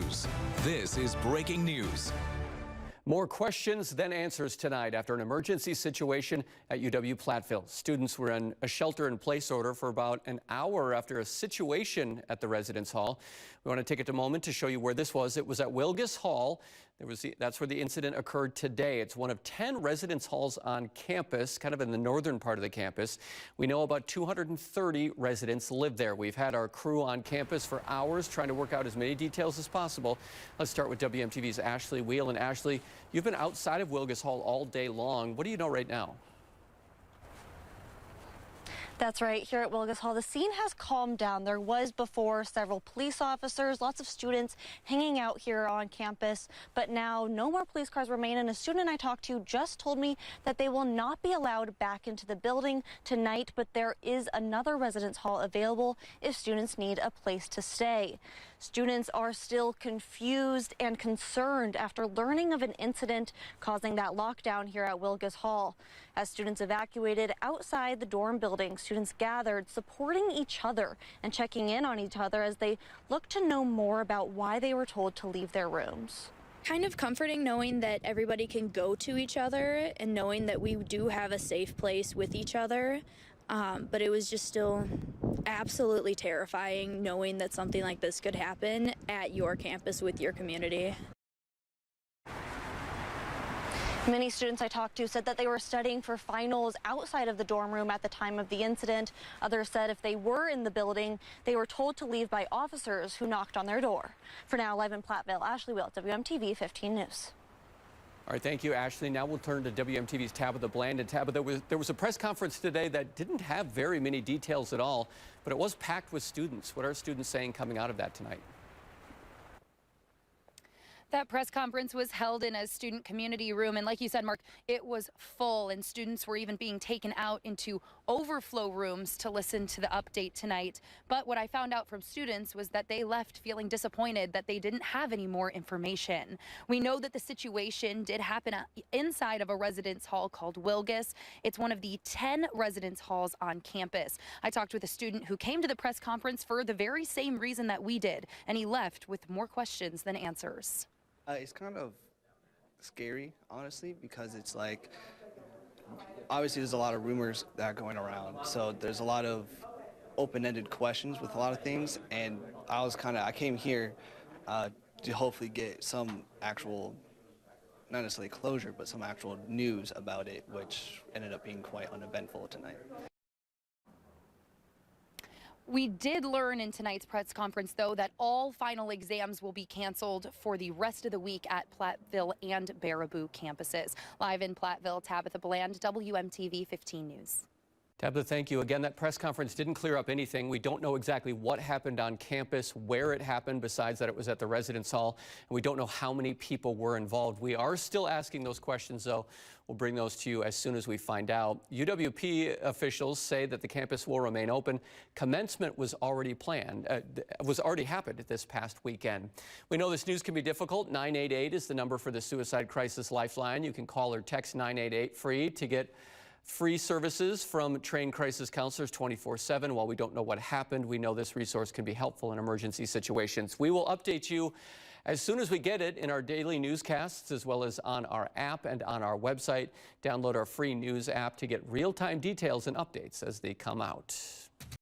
News. This is breaking news. More questions than answers tonight after an emergency situation at UW-Platteville. Students were in a shelter-in-place order for about an hour after a situation at the residence hall. We want to take a moment to show you where this was. It was at Wilgus Hall. That's where the incident occurred today. It's one of 10 residence halls on campus, kind of in the northern part of the campus. We know about 230 residents live there. We've had our crew on campus for hours trying to work out as many details as possible. Let's start with WMTV's Ashley Wheel. And Ashley, you've been outside of Wilgus Hall all day long. What do you know right now? That's right. Here at Wilgus Hall, the scene has calmed down. There was before several police officers, lots of students hanging out here on campus, but now no more police cars remain. And a student I talked to just told me that they will not be allowed back into the building tonight, but there is another residence hall available if students need a place to stay. Students are still confused and concerned after learning of an incident causing that lockdown here at Wilgus Hall. As students evacuated outside the dorm building, students gathered, supporting each other and checking in on each other as they look to know more about why they were told to leave their rooms. Kind of comforting knowing that everybody can go to each other and knowing that we do have a safe place with each other. But it was just still absolutely terrifying knowing that something like this could happen at your campus with your community. Many students I talked to said that they were studying for finals outside of the dorm room at the time of the incident. Others said if they were in the building, they were told to leave by officers who knocked on their door. For now, live in Platteville, Ashley Wheel, WMTV 15 News. All right, thank you, Ashley. Now we'll turn to WMTV's Tabitha Bland. And Tabitha, there was a press conference today that didn't have very many details at all, but it was packed with students. What are students saying coming out of that tonight? That press conference was held in a student community room, and like you said, Mark, it was full, and students were even being taken out into overflow rooms to listen to the update tonight. But what I found out from students was that they left feeling disappointed that they didn't have any more information. We know that the situation did happen inside of a residence hall called Wilgus. It's one of the 10 residence halls on campus. I talked with a student who came to the press conference for the very same reason that we did, and he left with more questions than answers. It's kind of scary, honestly, because it's like, obviously there's a lot of rumors that are going around, so there's a lot of open-ended questions with a lot of things, and I came here to hopefully get some actual, not necessarily closure, but some actual news about it, which ended up being quite uneventful tonight. We did learn in tonight's press conference, though, that all final exams will be canceled for the rest of the week at Platteville and Baraboo campuses. Live in Platteville, Tabitha Bland, WMTV 15 News. Tabitha, thank you. Again, that press conference didn't clear up anything. We don't know exactly what happened on campus, where it happened, besides that it was at the residence hall. And we don't know how many people were involved. We are still asking those questions, though. We'll bring those to you as soon as we find out. UWP officials say that the campus will remain open. Commencement was already happened this past weekend. We know this news can be difficult. 988 is the number for the Suicide Crisis Lifeline. You can call or text 988 free to get free services from trained crisis counselors 24/7. While we don't know what happened, we know this resource can be helpful in emergency situations. We will update you as soon as we get it in our daily newscasts, as well as on our app and on our website. Download our free news app to get real-time details and updates as they come out.